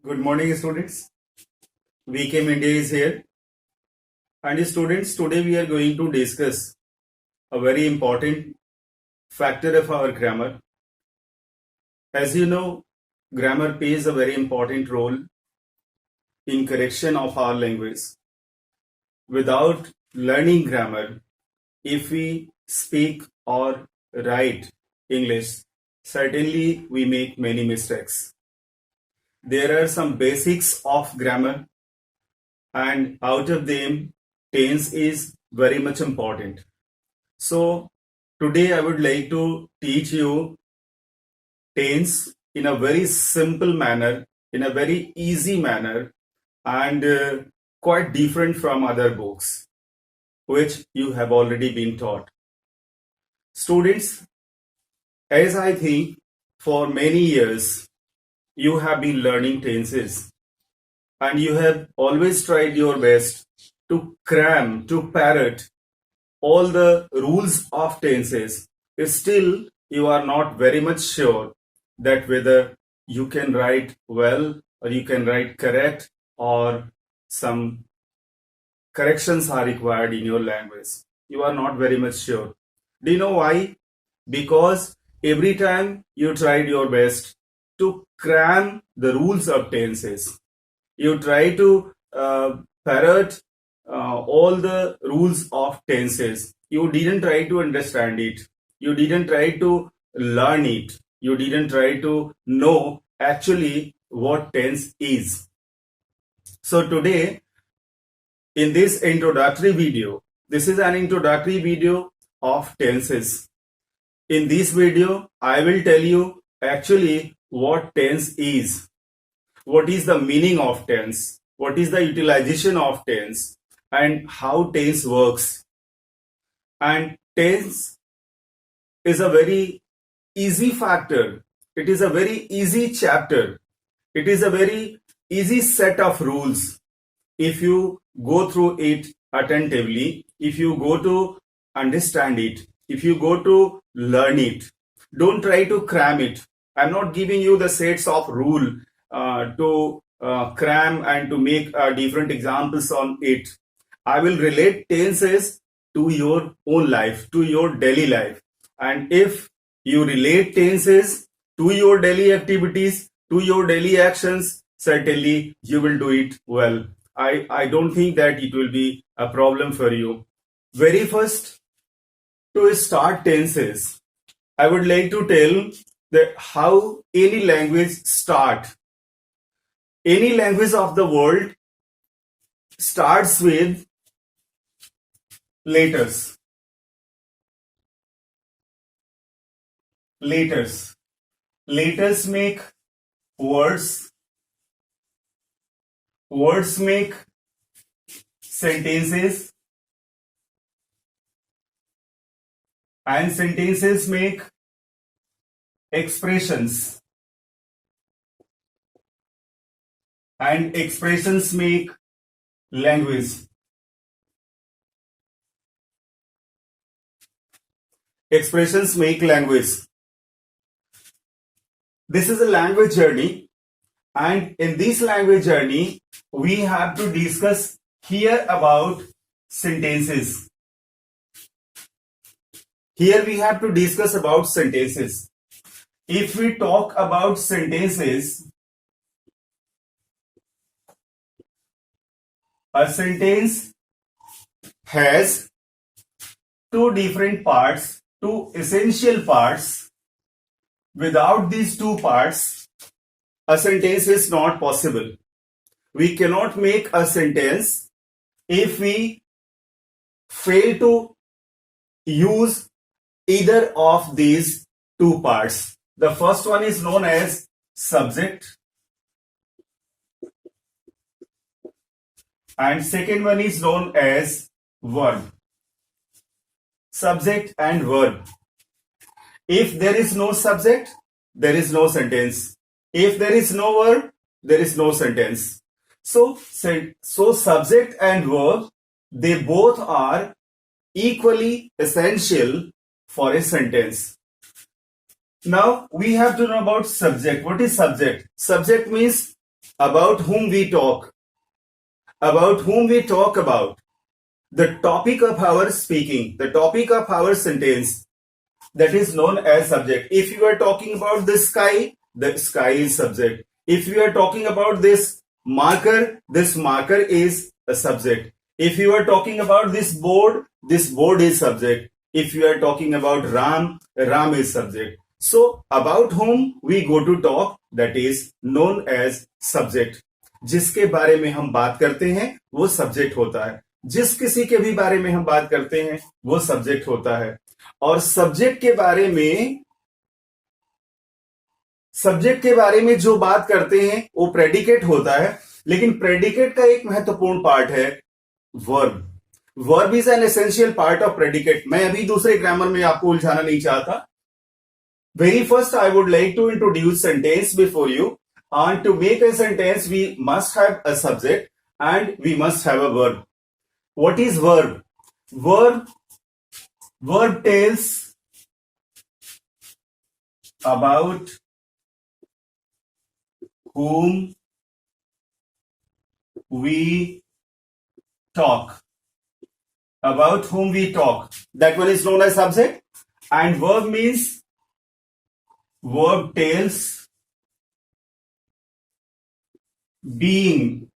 Good morning, students. VK India is here. And students, today we are going to discuss a very important factor of our grammar. As you know, grammar plays a very important role in correction of our language. Without learning grammar, if we speak or write English, certainly we make many mistakes. There are some basics of grammar, and out of them, tense is very much important. So today I would like to teach you tense in a very simple manner, in a very easy manner, and quite different from other books which you have already been taught. Students, as I think for many years you have been learning tenses and you have always tried your best to cram, to parrot all the rules of tenses. Still you are not very much sure that whether you can write well or you can write correct, or some corrections are required in your language. You are not very much sure. Do you know why? Because every time you tried your best to cram the rules of tenses, you try to parrot all the rules of tenses. You didn't try to understand it. You didn't try to learn it. You didn't try to know actually what tense is. So today, in this introductory video, this is an introductory video of tenses. In this video, I will tell you actually what tense is. What is the meaning of tense? What is the utilization of tense? And how tense works. And tense is a very easy factor. It is a very easy chapter. It is a very easy set of rules. If you go through it attentively, if you go to understand it, if you go to learn it, don't try to cram it. I'm not giving you the sets of rule to cram and to make different examples on it. I will relate tenses to your own life, to your daily life. And if you relate tenses to your daily activities, to your daily actions, certainly you will do it well. I don't think that it will be a problem for you. Very first, to start tenses, I would like to tell that how any language start. Any language of the world starts with letters. Letters. Letters make words. Words make sentences. And sentences make expressions. And expressions make language. Expressions make language. This is a language journey, and in this language journey, we have to discuss here about sentences. Here we have to discuss about sentences. If we talk about sentences, a sentence has two different parts, two essential parts. Without these two parts, a sentence is not possible. We cannot make a sentence if we fail to use either of these two parts. The first one is known as subject, and second one is known as verb. Subject and verb. If there is no subject, there is no sentence. If there is no verb, there is no sentence. So subject and verb, they both are equally essential for a sentence. Now we have to know about subject. What is subject? Subject means about whom we talk, about the topic of our speaking, the topic of our sentence, that is known as subject. If you are talking about the sky is subject. If you are talking about this marker is a subject. If you are talking about this board is subject. If you are talking about Ram is subject. So about whom we go to talk, that is known as subject. जिसके बारे में हम बात करते हैं वो subject होता है. जिस किसी के भी बारे में हम बात करते हैं वो सब्जेक्ट होता है. और सब्जेक्ट के बारे में जो बात करते हैं वो प्रेडिकेट होता है. लेकिन प्रेडिकेट का एक महत्वपूर्ण पार्ट है verb. Verb is an essential part of predicate. मैं अभी दूसरे ग्रामर में आपको उलझाना नहीं चाहता. Very first I would like to introduce sentence before you. And to make a sentence, we must have a subject and we must have a verb. What is verb? Verb tells about whom we talk. About whom we talk. That one is known as subject. And verb means, verb tells being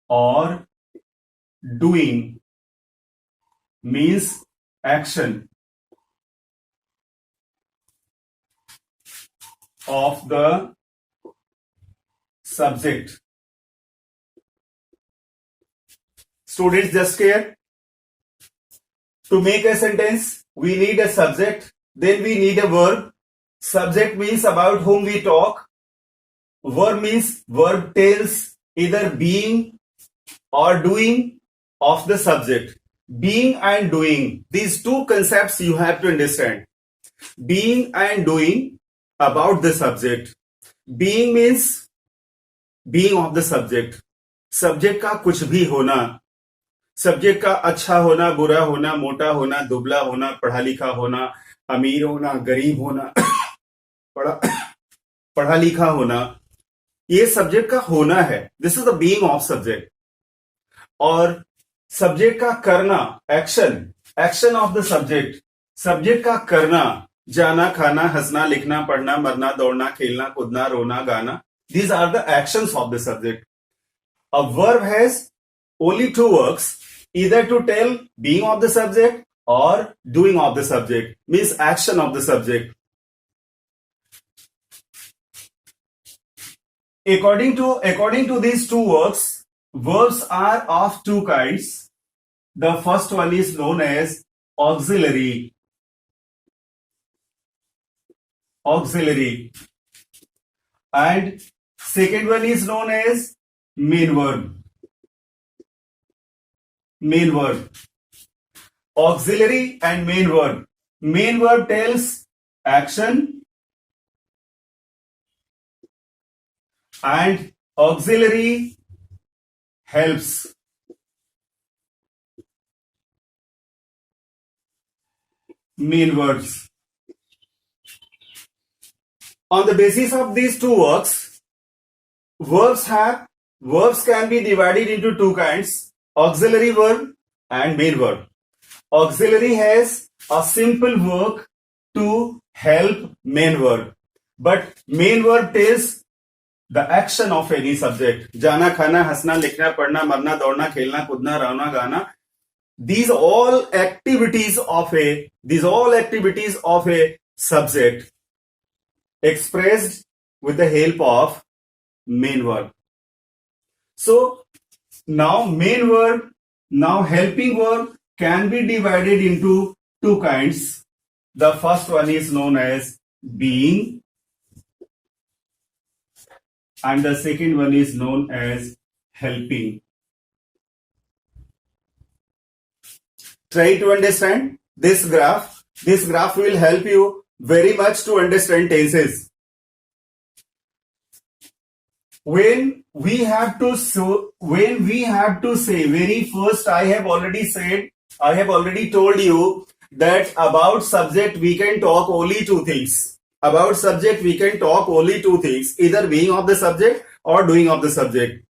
or doing, means action of the subject. Students, just here, to make a sentence we need a subject, then we need a verb. Subject means about whom we talk. Verb means verb tells either being or doing of the subject. Being and doing, these two concepts you have to understand. Being and doing about the subject. Being means being of the subject. Subject का कुछ भी होना. Subject का अच्छा होना, बुरा होना, मोटा होना, दुबला होना, पढ़ा लिखा होना, अमीर होना, गरीब होना, पढ़ा लिखा होना, ये सब्जेक्ट का होना है. This is the being of subject. और सब्जेक्ट का करना, action of the subject. Subject का करना, जाना, खाना, हंसना, लिखना, पढ़ना, मरना, दौड़ना, खेलना, कूदना, रोना, गाना. These are the actions of the subject. A verb has only two works, either to tell being of the subject or doing of the subject, means action of the subject. According to these two works, verbs are of two kinds. The first one is known as auxiliary, and second one is known as main verb. Auxiliary and main verb. Main verb tells action and auxiliary helps. Main verbs. On the basis of these two works, verbs can be divided into two kinds: auxiliary verb and main verb. Auxiliary has a simple work to help main verb, but main verb tells the action of any subject. जाना, खाना, हंसना, लिखना, पढ़ना, मरना, दौड़ना, खेलना, कूदना, रोना, गाना. These all activities of a subject expressed with the help of main verb. So now helping verb can be divided into two kinds. The first one is known as being and the second one is known as helping. Try to understand this graph. This graph will help you very much to understand tenses. When we have to say, very first, I have already told you that about subject we can talk only two things. About subject, we can talk only two things, either being of the subject or doing of the subject.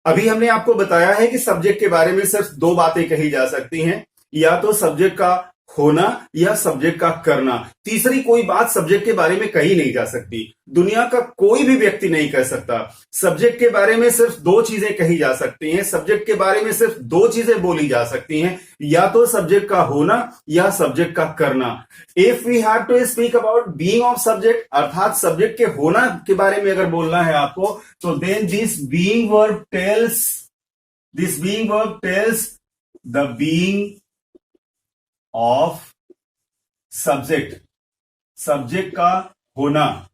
अभी हमने आपको बताया है कि subject के बारे में सिर्फ दो बातें कही जा सकती हैं, या तो सब्जेक्ट का होना या सब्जेक्ट का करना। तीसरी कोई बात सब्जेक्ट के बारे में कही नहीं जा सकती, दुनिया का कोई भी व्यक्ति नहीं कह सकता। सब्जेक्ट के बारे में सिर्फ दो चीजें कही जा सकती हैं, सब्जेक्ट के बारे में सिर्फ दो चीजें बोली जा सकती हैं, या तो सब्जेक्ट का होना या सब्जेक्ट का करना। If we have to speak about being of subject, अर्थात सब्जेक्ट के होना के बारे में अगर बोलना है आपको, तो then this being verb tells the being of subject, subject का होना।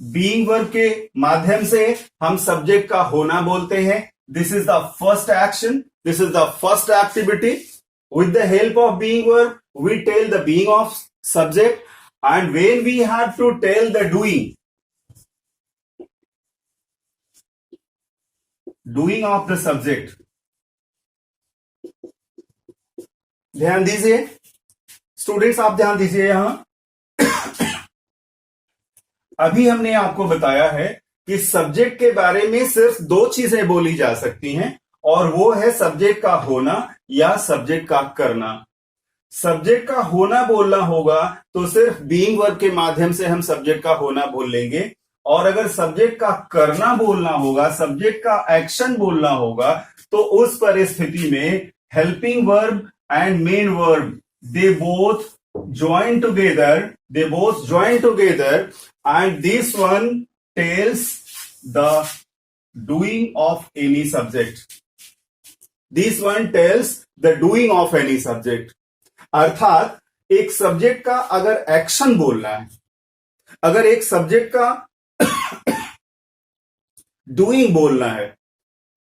बीइंग वर्ब के माध्यम से हम सब्जेक्ट का होना बोलते हैं। This is the first action, this is the first activity. With the help of being verb we tell the being of subject, and when we have to tell the doing of the subject. ध्यान दीजिए students, आप ध्यान दीजिए यहां। अभी हमने आपको बताया है कि सब्जेक्ट के बारे में सिर्फ दो चीजें बोली जा सकती हैं, और वो है सब्जेक्ट का होना या सब्जेक्ट का करना। सब्जेक्ट का होना बोलना होगा तो सिर्फ बीइंग वर्ब के माध्यम से हम सब्जेक्ट का होना बोल लेंगे, और अगर सब्जेक्ट का करना बोलना होगा, सब्जेक्ट का एक्शन बोलना होगा, तो उस परिस्थिति में helping verb and main verb, they both join together, and this one tells the doing of any subject. This one tells the doing of any subject. अर्थात एक सब्जेक्ट का अगर एक्शन बोलना है, अगर एक सब्जेक्ट का डूइंग बोलना है,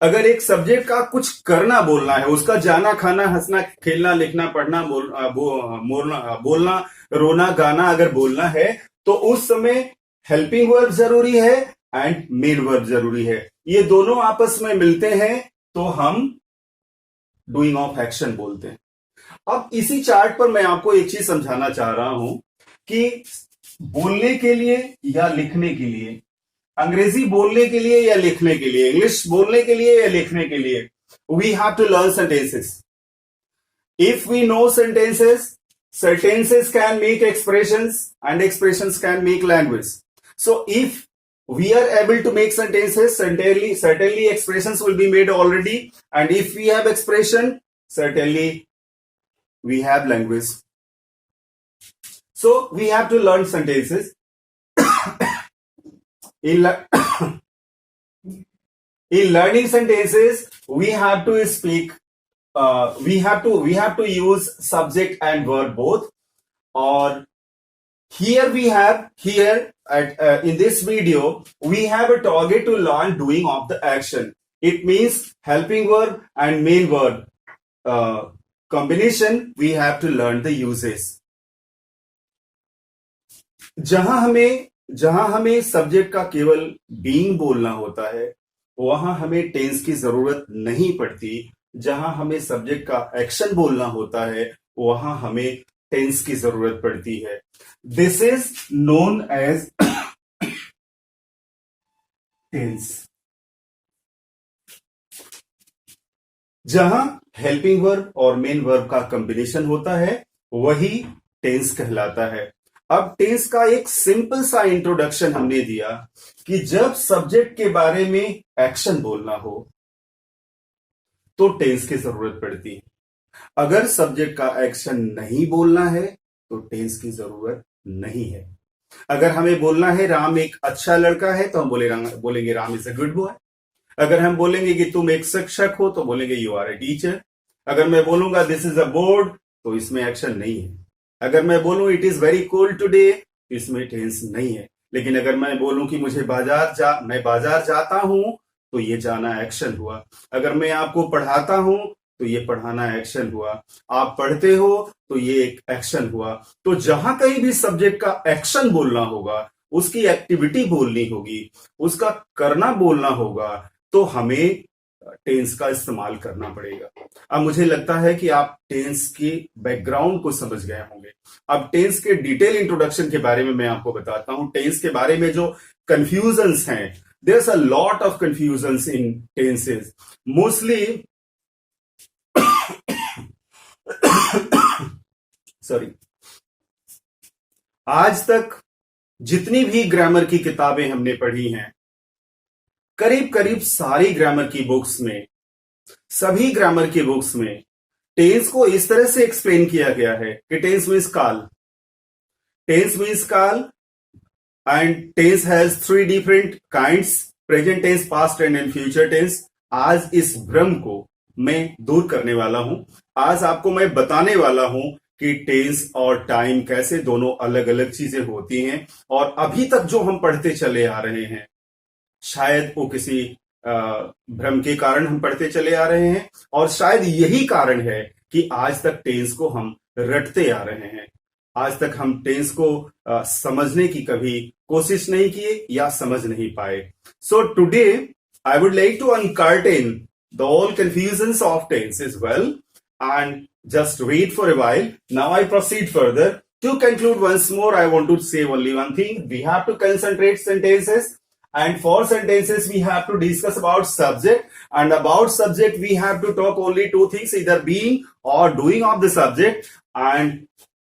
अगर एक सब्जेक्ट का कुछ करना बोलना है, उसका जाना खाना हंसना खेलना लिखना पढ़ना बोलना रोना गाना अगर बोलना है, तो उस समय हेल्पिंग वर्ब जरूरी है एंड मेन वर्ब जरूरी है। ये दोनों आपस में मिलते हैं तो हम डूइंग ऑफ एक्शन बोलते हैं। अब इसी चार्ट पर मैं आपको एक चीज समझाना चाह रहा हूं कि बोलने के लिए या लिखने के लिए, अंग्रेजी बोलने के लिए या लिखने के लिए, इंग्लिश बोलने के लिए या लिखने के लिए, we have to learn sentences. If we know sentences, sentences can make expressions and expressions can make language. So if we are able to make sentences, certainly expressions will be made already, and if we have expression, certainly we have language. So we have to learn sentences. In learning sentences, we have to speak, we have to use subject and verb both. Or here in this video we have a target to learn doing of the action. It means helping verb and main verb combination. We have to learn the uses. जहां हमें subject का केवल being बोलना होता है, वहां हमें tense की जरूरत नहीं पड़ती। जहां हमें सब्जेक्ट का एक्शन बोलना होता है, वहां हमें टेंस की जरूरत पड़ती है। This is known as tense. जहां हेल्पिंग वर्ब और मेन वर्ब का कॉम्बिनेशन होता है, वही टेंस कहलाता है। अब टेंस का एक सिंपल सा इंट्रोडक्शन हमने दिया कि जब सब्जेक्ट के बारे में एक्शन बोलना हो तो टेंस की जरूरत पड़ती है। अगर सब्जेक्ट का एक्शन नहीं बोलना है तो टेंस की जरूरत नहीं है। अगर हमें बोलना है राम एक अच्छा लड़का है, तो हम बोलेंगे Ram is a good boy. अगर हम बोलेंगे कि तुम एक शिक्षक हो, तो बोलेंगे यू आर ए टीचर। अगर मैं बोलूंगा दिस इज अ बोर्ड, तो इसमें एक्शन नहीं है। अगर मैं बोलूं it is very cold today, इसमें टेंस नहीं है। लेकिन अगर मैं बोलूं कि मैं बाजार जाता हूं, तो ये जाना एक्शन हुआ। अगर मैं आपको पढ़ाता हूं, तो ये पढ़ाना एक्शन हुआ। आप पढ़ते हो, तो ये एक एक्शन हुआ। तो जहां कहीं भी सब्जेक्ट का एक्शन बोलना होगा, उसकी एक्टिविटी बोलनी होगी, उसका करना बोलना होगा, तो हमें टेंस का इस्तेमाल करना पड़ेगा। अब मुझे लगता है कि आप टेंस की बैकग्राउंड को समझ गए होंगे। अब टेंस के डिटेल इंट्रोडक्शन के बारे में मैं आपको बताता हूं। टेंस के बारे में जो कंफ्यूजन्स हैं, there's a lot of confusions in tenses. Mostly, sorry, आज तक जितनी भी ग्रामर की किताबें हमने पढ़ी हैं, करीब करीब सारी ग्रामर की बुक्स में, सभी ग्रामर की बुक्स में टेंस को इस तरह से एक्सप्लेन किया गया है कि टेंस मीन्स काल, टेंस मीन्स काल, and tense has three different kinds, present tense, past and future tense. आज इस भ्रम को मैं दूर करने वाला हूं। आज आपको मैं बताने वाला हूं कि टेंस और टाइम कैसे दोनों अलग अलग चीजें होती हैं, और अभी तक जो हम पढ़ते चले आ रहे हैं, शायद वो किसी भ्रम के कारण हम पढ़ते चले आ रहे हैं, और शायद यही कारण है कि आज तक टेंस को हम रटते आ रहे हैं। आज तक हम टेंस को समझने की कभी कोशिश नहीं किए या समझ नहीं पाए। So today I would like to uncertain the all confusions of tense is well, and just wait for a while. Now I proceed further. To conclude once more, I want to say only one thing. We have to concentrate sentences, and for sentences we have to discuss about subject, and about subject we have to talk only two things, either being or doing of the subject. And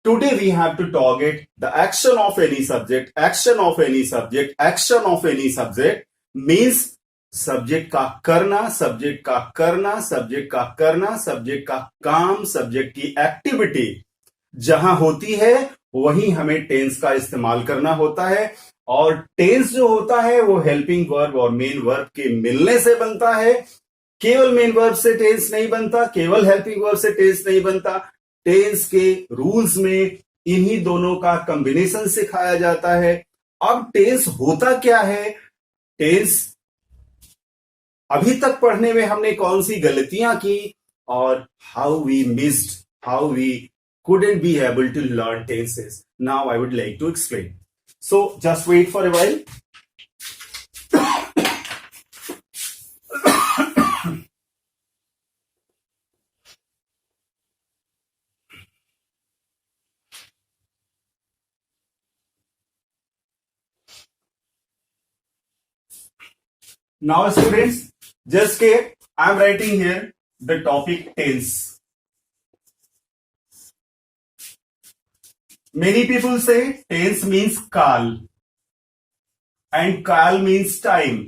today we have to target the action of any subject. Action of any subject, action of any subject means subject का करना, subject का करना, subject का करना, subject का काम, subject की activity जहां होती है वहीं हमें टेंस का इस्तेमाल करना होता है। और टेंस जो होता है वो हेल्पिंग वर्ब और मेन वर्ब के मिलने से बनता है। केवल मेन वर्ब से टेंस नहीं बनता, केवल हेल्पिंग वर्ब से टेंस नहीं बनता। टेंस के रूल्स में इन्हीं दोनों का कॉम्बिनेशन सिखाया जाता है। अब टेंस होता क्या है, टेंस अभी तक पढ़ने में हमने कौन सी गलतियां की, और how we missed, how we couldn't be able to learn tenses. Now I would like to explain. So just wait for a while. Now students, just care, I am writing here the topic tense. Many people say tense means काल and काल means time.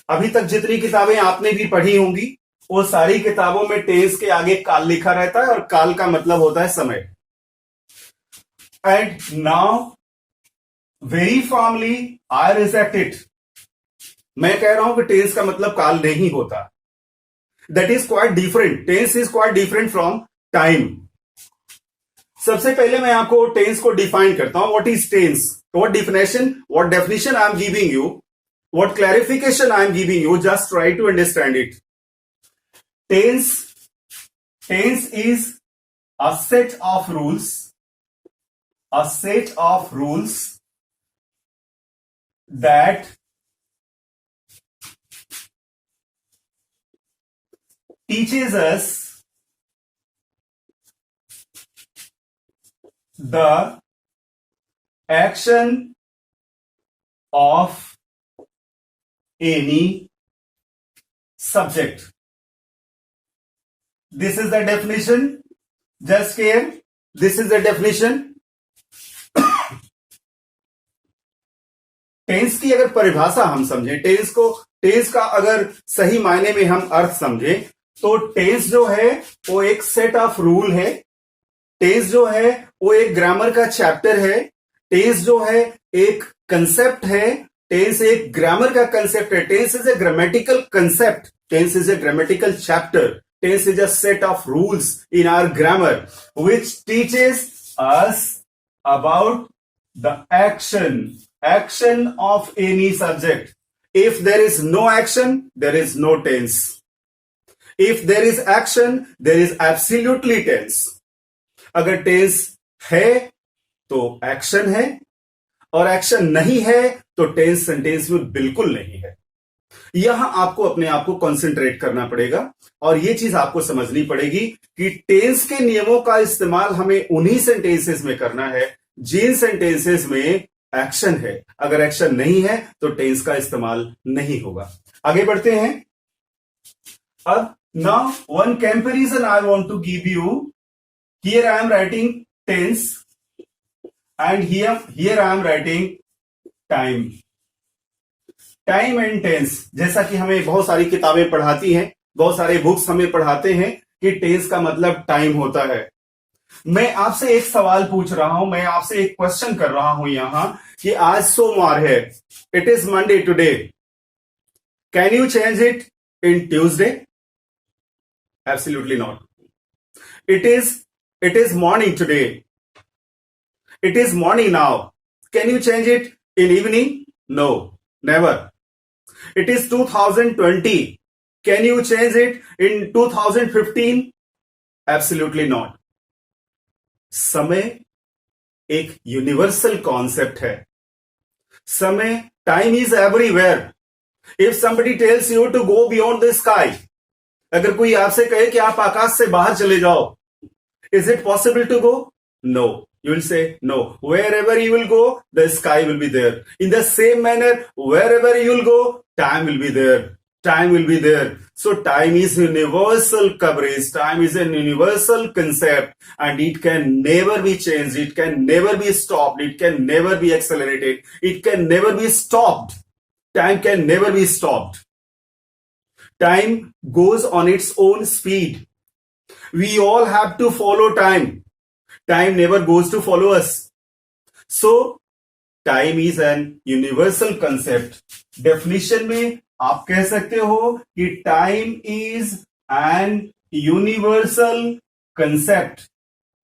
अभी तक जितनी किताबें आपने भी पढ़ी होंगी वो सारी किताबों में टेंस के आगे काल लिखा रहता है, और काल का मतलब होता है समय। And now very formally I reject it. मैं कह रहा हूं कि टेंस का मतलब काल नहीं होता। That is quite different, tense is quite different from time. सबसे पहले मैं आपको टेंस को डिफाइन करता हूं। What is tense, what definition I am giving you, what clarification I am giving you, just try to understand it. Tense is a set of rules, a set of rules that teaches us the action of any subject. This is the definition. Just care. This is the definition. Tense की अगर परिभाषा हम समझें, tense का अगर सही मायने में हम अर्थ समझें, तो टेंस जो है वो एक सेट ऑफ रूल है। टेंस जो है वो एक ग्रामर का चैप्टर है। टेंस जो है एक कंसेप्ट है। टेंस एक ग्रामर का कंसेप्ट है। Tense is a grammatical concept. Tense is a grammatical chapter. Tense is a set of rules in our grammar which teaches us about the action of any subject. If there is no action, there is no tense. If there is action, there is absolutely tense. अगर tense है तो action है, और action नहीं है तो tense sentence में बिल्कुल नहीं है। यहां आपको अपने आप को कंसंट्रेट करना पड़ेगा और यह चीज आपको समझनी पड़ेगी कि टेंस के नियमों का इस्तेमाल हमें उन्हीं सेंटेंसेस में करना है जिन सेंटेंसेस में एक्शन है। अगर एक्शन नहीं है तो टेंस का इस्तेमाल नहीं होगा। आगे बढ़ते हैं। अब now one comparison I want to give you. Here I am writing tense and here I am writing time. Time and tense, जैसा कि हमें बहुत सारी किताबें पढ़ाती हैं, बहुत सारे बुक्स हमें पढ़ाते हैं कि टेंस का मतलब टाइम होता है। मैं आपसे एक सवाल पूछ रहा हूं, मैं आपसे एक क्वेश्चन कर रहा हूं यहां कि आज सोमवार है, it is Monday today, can you change it in Tuesday? Absolutely not. It is morning today, it is morning now, can you change it in evening? No, never. It is 2020. Can you change it in 2015? Absolutely not. समय एक universal concept है। समय, time is everywhere. If somebody tells you to go beyond the sky, अगर कोई आपसे कहे कि आप आकाश से बाहर चले जाओ, is it possible to go? No. You will say no. Wherever you will go, the sky will be there. In the same manner, wherever you will go, time will be there. Time will be there. So time is universal coverage. Time is an universal concept and it can never be changed. It can never be stopped. It can never be accelerated. It can never be stopped. Time can never be stopped. Time goes on its own speed. We all have to follow time. Time never goes to follow us. So, time is an universal concept. Definition में आप कह सकते हो कि time is an universal concept.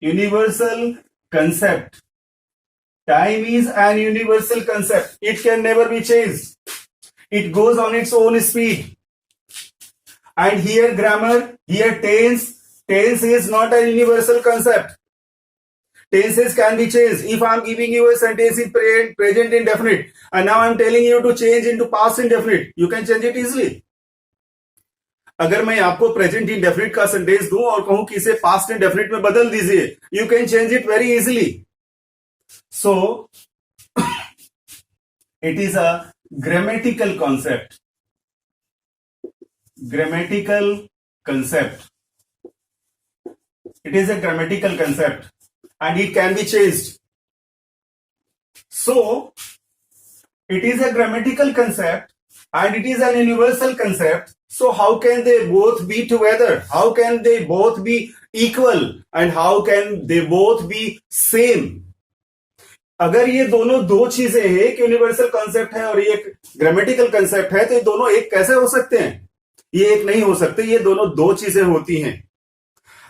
Universal concept. Time is an universal concept. It can never be changed. It goes on its own speed. And here grammar, here tense. Tense is not a universal concept. Tenses can be changed. If I am giving you a sentence in present indefinite and now I am telling you to change into past indefinite, you can change it easily. अगर मैं आपको present indefinite का sentence दूं और कहूं कि इसे past indefinite में बदल दीजिए, you can change it very easily. So it is a grammatical concept. Grammatical concept. It is a grammatical concept and it can be changed. So, it is a grammatical concept and it is an universal concept. So, how can they both be together? How can they both be equal? And how can they both be same? अगर ये दोनों दो चीजें हैं, एक universal concept है और ये एक ग्रामेटिकल कंसेप्ट है, तो ये दोनों एक कैसे हो सकते हैं? ये एक नहीं हो सकते. ये दोनों दो चीजें होती हैं.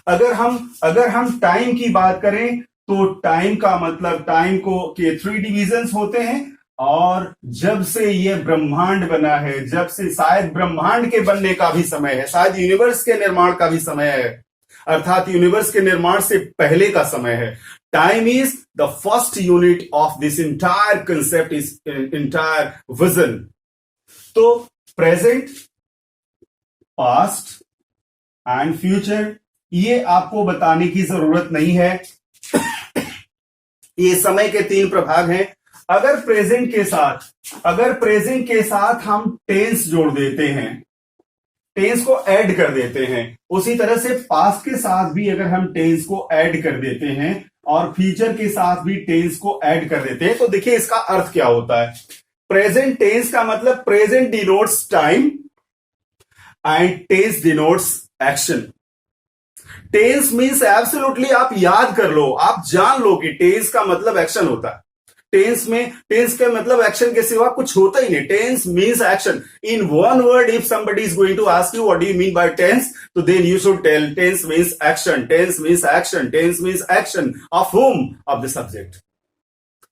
अगर हम टाइम की बात करें तो टाइम का मतलब टाइम को के 3 डिविजन्स होते हैं और जब से ये ब्रह्मांड बना है, जब से शायद ब्रह्मांड के बनने का भी समय है, शायद यूनिवर्स के निर्माण का भी समय है, अर्थात यूनिवर्स के निर्माण से पहले का समय है. Time is the first unit of this entire concept, is entire vision. तो प्रेजेंट, पास्ट एंड फ्यूचर, ये आपको बताने की जरूरत नहीं है. ये समय के 3 प्रभाग हैं. अगर प्रेजेंट के साथ हम टेंस जोड़ देते हैं, टेंस को ऐड कर देते हैं, उसी तरह से पास्ट के साथ भी अगर हम टेंस को ऐड कर देते हैं और फ्यूचर के साथ भी टेंस को ऐड कर देते हैं, तो देखिए इसका अर्थ क्या होता है. प्रेजेंट टेंस का मतलब present denotes time and tense denotes action. Tense means absolutely, आप याद कर लो, आप जान लो कि टेंस का मतलब एक्शन होता है. टेंस का मतलब एक्शन के सिवा कुछ होता ही नहीं. Tense means action. In one word, if somebody is going to ask you what do you mean by tense, तो then you should tell tense means action. Tense means action. Tense means action of whom? Of the subject.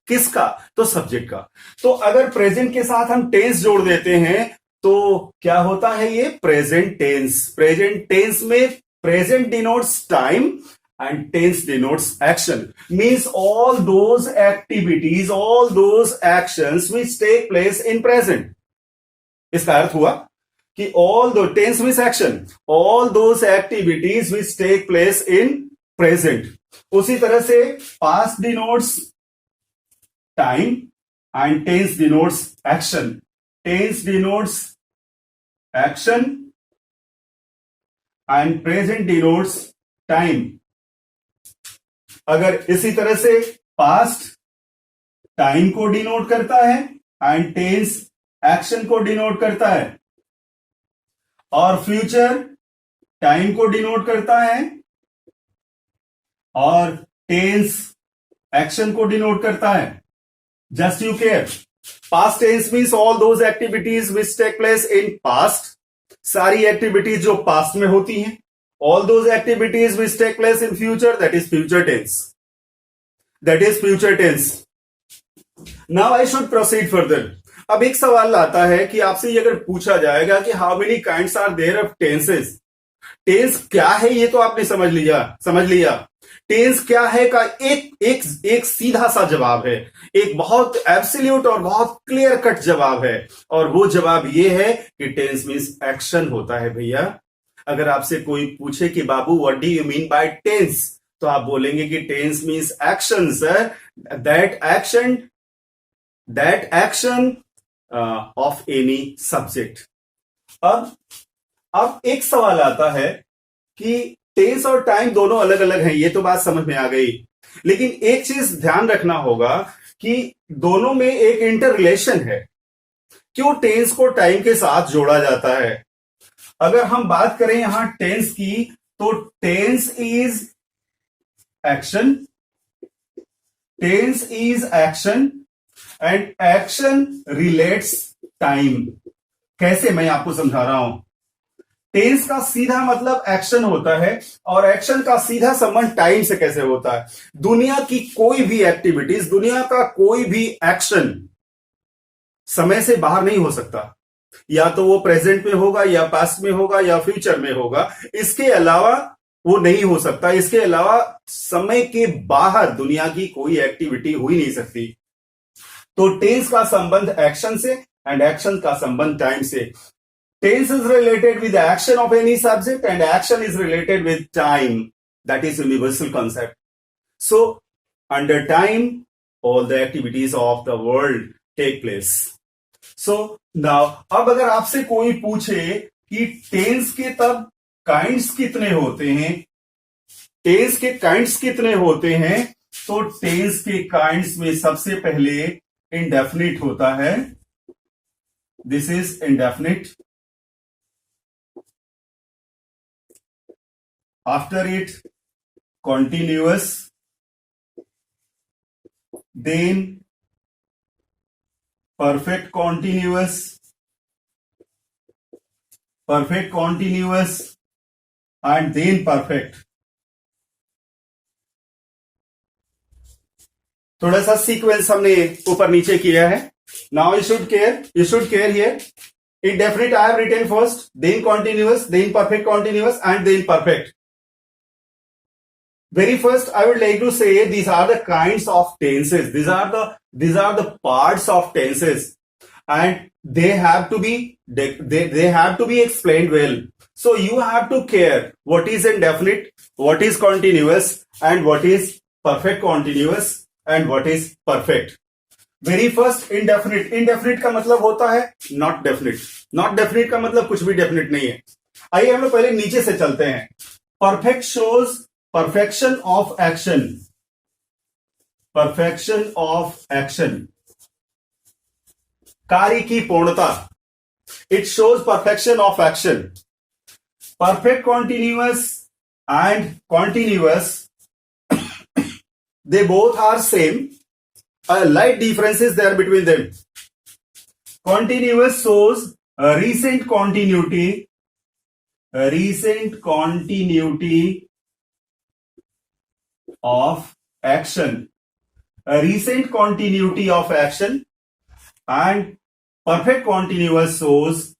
किसका? तो subject का. तो अगर present के साथ हम tense जोड़ देते हैं तो क्या होता है? ये प्रेजेंट टेंस. प्रेजेंट टेंस में present denotes time and tense denotes action. Means all those activities, all those actions which take place in present. इसका अर्थ हुआ कि all though tense means action, all those activities which take place in present. उसी तरह से past denotes time and tense denotes action, tense denotes action and present denotes time. अगर इसी तरह से पास्ट टाइम को डिनोट करता है एंड टेंस एक्शन को डिनोट करता है, और फ्यूचर टाइम को डिनोट करता है और टेंस एक्शन को डिनोट करता है। Just you care, past tense means all those activities which take place in past, सारी एक्टिविटीज जो पास्ट में होती हैं। All those activities which take place in future, that is future tense, that is future tense. Now I should proceed further. अब एक सवाल आता है कि आपसे ये अगर पूछा जाएगा कि how many kinds are there of tenses, tense क्या है ये तो आपने समझ लिया। टेंस क्या है का एक सीधा सा जवाब है, एक बहुत एब्सोल्यूट और बहुत क्लियर कट जवाब है, और वो जवाब ये है कि टेंस मीन्स एक्शन होता है भैया। अगर आपसे कोई पूछे कि बाबू what do you mean by tense, तो आप बोलेंगे कि tense means action sir, that action of any subject. अब एक सवाल आता है कि टेंस और टाइम दोनों अलग अलग हैं, ये तो बात समझ में आ गई, लेकिन एक चीज ध्यान रखना होगा कि दोनों में एक इंटर रिलेशन है। क्यों टेंस को टाइम के साथ जोड़ा जाता है? अगर हम बात करें यहां टेंस की, तो tense is action, tense is action and action relates time. कैसे, मैं आपको समझा रहा हूं। टेंस का सीधा मतलब एक्शन होता है, और एक्शन का सीधा संबंध टाइम से कैसे होता है। दुनिया की कोई भी एक्टिविटीज, दुनिया का कोई भी एक्शन समय से बाहर नहीं हो सकता, या तो वो प्रेजेंट में होगा, या पास्ट में होगा, या फ्यूचर में होगा। इसके अलावा वो नहीं हो सकता, इसके अलावा समय के बाहर दुनिया की कोई एक्टिविटी हो ही नहीं सकती। तो टेंस का संबंध एक्शन से एंड एक्शन का संबंध टाइम से। Tense is related with the action of any subject and action is related with time. That is universal concept. So, under time, all the activities of the world take place. So, now, अब अगर आपसे कोई पूछे कि tense के तब kinds कितने होते हैं, टेंस के काइंड्स कितने होते हैं, तो टेंस के काइंड्स में सबसे पहले इंडेफिनिट होता है। This is indefinite. After it, continuous, then perfect continuous, and then perfect. थोड़ा सा सीक्वेंस हमने ऊपर नीचे किया है। Now you should care here. Indefinite I have written first, then continuous, then perfect continuous, and then perfect. Very first, I would like to say these are the kinds of tenses. These are the parts of tenses, and they have to be explained well. So you have to care what is indefinite, what is continuous, and what is perfect continuous, and what is perfect. Very first, indefinite. Indefinite का मतलब होता है not definite. Not definite का मतलब कुछ भी definite नहीं है। आइए हम लोग पहले नीचे से चलते हैं। Perfect shows perfection of action. Perfection of action. कार्य की पूर्णता. It shows perfection of action. Perfect continuous and continuous, they both are same. A light difference is there between them. Continuous shows a recent continuity of action, a recent continuity of action, and perfect continuous shows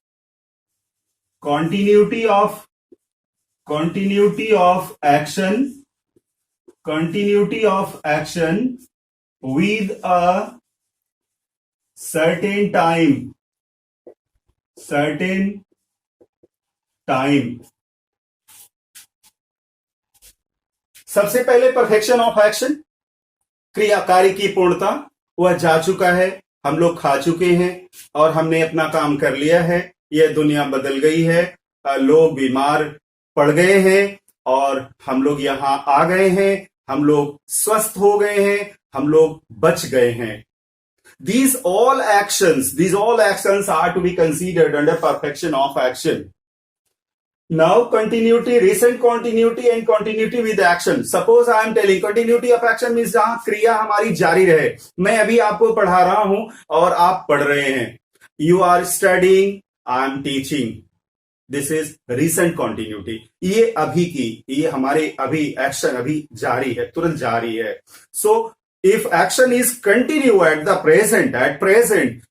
continuity of action with a certain time. certain time। सबसे पहले perfection of action, क्रिया कार्य की पूर्णता, वह जा चुका है, हम लोग खा चुके हैं और हमने अपना काम कर लिया है। यह दुनिया बदल गई है, लोग बीमार पड़ गए हैं और हम लोग यहां आ गए हैं, हम लोग स्वस्थ हो गए हैं, हम लोग बच गए हैं। These all actions are to be considered under perfection of action. Now continuity, recent continuity and continuity with action. Suppose I am telling continuity of action means जहां क्रिया हमारी जारी रहे। मैं अभी आपको पढ़ा रहा हूं और आप पढ़ रहे हैं। You are studying, I am teaching. This is recent continuity. ये अभी की, ये हमारे अभी एक्शन अभी जारी है, तुरंत जारी है। So if action is continue at present,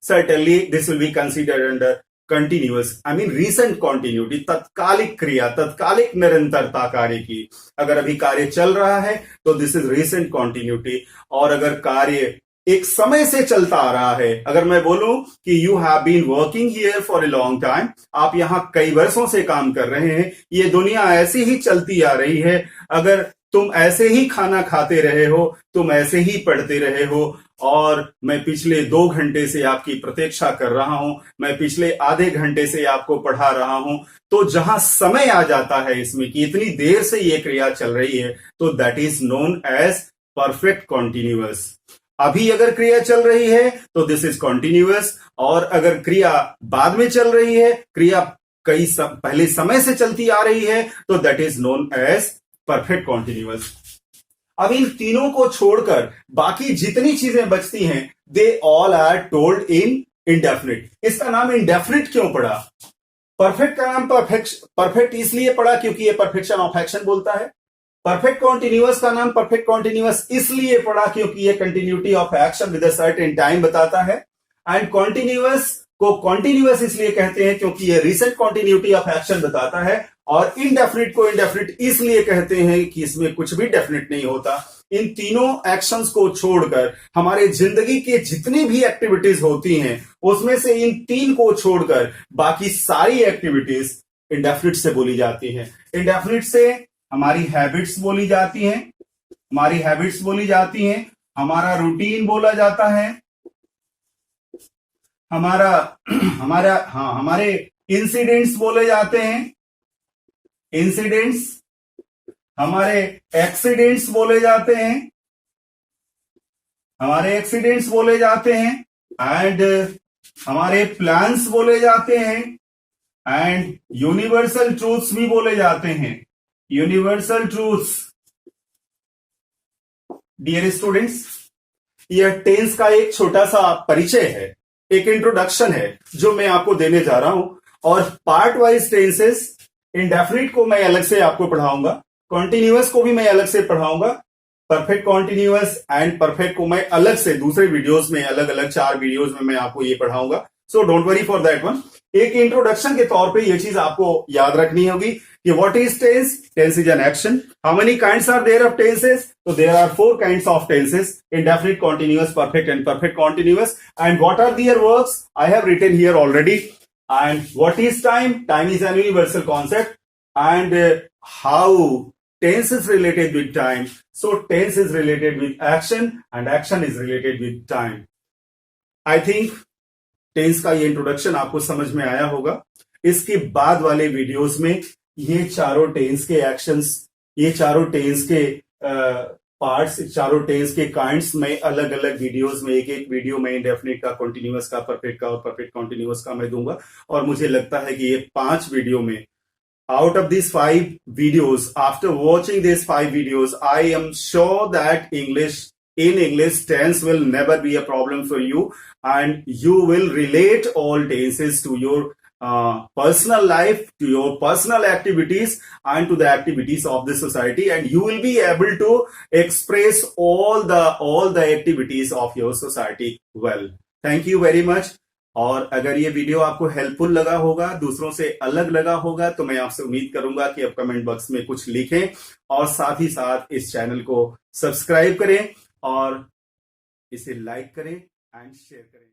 certainly this will be considered under continuous, I mean recent continuity, तत्कालिक क्रिया, तत्कालिक निरंतरता कार्य की। अगर अभी कार्य चल रहा है तो दिस इज recent continuity। और अगर कार्य एक समय से चलता आ रहा है, अगर मैं बोलूं कि you have been working here for a long time, आप यहां कई वर्षों से काम कर रहे हैं, ये दुनिया ऐसी ही चलती आ रही है, अगर तुम ऐसे ही खाना खाते रहे हो, तुम ऐसे ही पढ़ते रहे हो, और मैं पिछले 2 घंटे से आपकी प्रतीक्षा कर रहा हूं, मैं पिछले आधे घंटे से आपको पढ़ा रहा हूं, तो जहां समय आ जाता है इसमें कि इतनी देर से ये क्रिया चल रही है, तो that is known as perfect continuous. अभी अगर क्रिया चल रही है तो दिस इज कॉन्टिन्यूअस, और अगर क्रिया बाद में चल रही है, क्रिया पहले समय से चलती आ रही है, तो that is known as perfect continuous. अब इन तीनों को छोड़कर बाकी जितनी चीजें बचती हैं, they all are told in indefinite. इसका नाम इंडेफिनिट क्यों पड़ा? परफेक्ट का नाम परफेक्ट इसलिए पड़ा क्योंकि ये परफेक्शन ऑफ एक्शन बोलता है। परफेक्ट कॉन्टिन्यूअस का नाम परफेक्ट कॉन्टिन्यूअस इसलिए पड़ा क्योंकि ये continuity of action with a certain time बताता है। एंड कॉन्टिन्यूअस को कॉन्टिन्यूअस इसलिए कहते हैं क्योंकि ये रिसेंट कॉन्टिन्यूटी ऑफ एक्शन बताता है। और इनडेफिनिट को इनडेफिनिट इसलिए कहते हैं कि इसमें कुछ भी डेफिनिट नहीं होता। इन तीनों एक्शंस को छोड़कर हमारे जिंदगी के जितनी भी एक्टिविटीज होती हैं, उसमें से इन 3 को छोड़कर बाकी सारी एक्टिविटीज इंडेफिनिट से बोली जाती हैं। इंडेफिनिट से हमारी हैबिट्स बोली जाती हैं, हमारा रूटीन बोला जाता है, हमारे इंसिडेंट्स बोले जाते हैं, हमारे एक्सीडेंट्स बोले जाते हैं, एंड हमारे प्लान्स बोले जाते हैं, एंड यूनिवर्सल ट्रूथ्स भी बोले जाते हैं। Universal truths. डियर स्टूडेंट्स, यह टेंस का एक छोटा सा परिचय है, एक इंट्रोडक्शन है जो मैं आपको देने जा रहा हूं। और पार्ट वाइज टेंसेस, इंडेफिनिट को मैं अलग से आपको पढ़ाऊंगा, कॉन्टिन्यूअस को भी मैं अलग से पढ़ाऊंगा, परफेक्ट कॉन्टिन्यूअस एंड परफेक्ट को मैं अलग से दूसरे वीडियोस में, अलग अलग 4 वीडियोस में मैं आपको ये पढ़ाऊंगा। So don't worry for that one. एक इंट्रोडक्शन के तौर पे ये चीज आपको याद रखनी होगी कि what is tense? Tense is an action. How many kinds are there of tenses? तो there are 4 kinds of tenses: indefinite, continuous, perfect and perfect continuous. And what are their works? I have written here already. And what is time? Time is an universal concept. And how tense is related with time. So tense is related with action and action is related with time. I think tense का ये introduction आपको समझ में आया होगा। इसके बाद वाले वीडियोस में ये चारों टेंस के एक्शंस, ये चारों टेंस के पार्ट्स, चारों टेंस के काइंड्स में अलग अलग वीडियोस में, एक एक वीडियो में इंडेफिनिट का, कॉन्टिन्यूअस का, परफेक्ट का और परफेक्ट कॉन्टिन्यूअस का मैं दूंगा। और मुझे लगता है कि ये 5 वीडियो में, out of these 5 videos, after watching these 5 videos, I am sure that in English tense will never be a problem for you, and you will relate all tenses to your personal life, to your personal activities and to the activities of the society, and you will be able to express all the activities of your society well. Thank you very much. और अगर ये video आपको helpful लगा होगा, दूसरों से अलग लगा होगा, तो मैं आपसे उम्मीद करूंगा कि आप कमेंट बॉक्स में कुछ लिखें और साथ ही साथ इस चैनल को सब्सक्राइब करें और इसे लाइक करें एंड शेयर करें।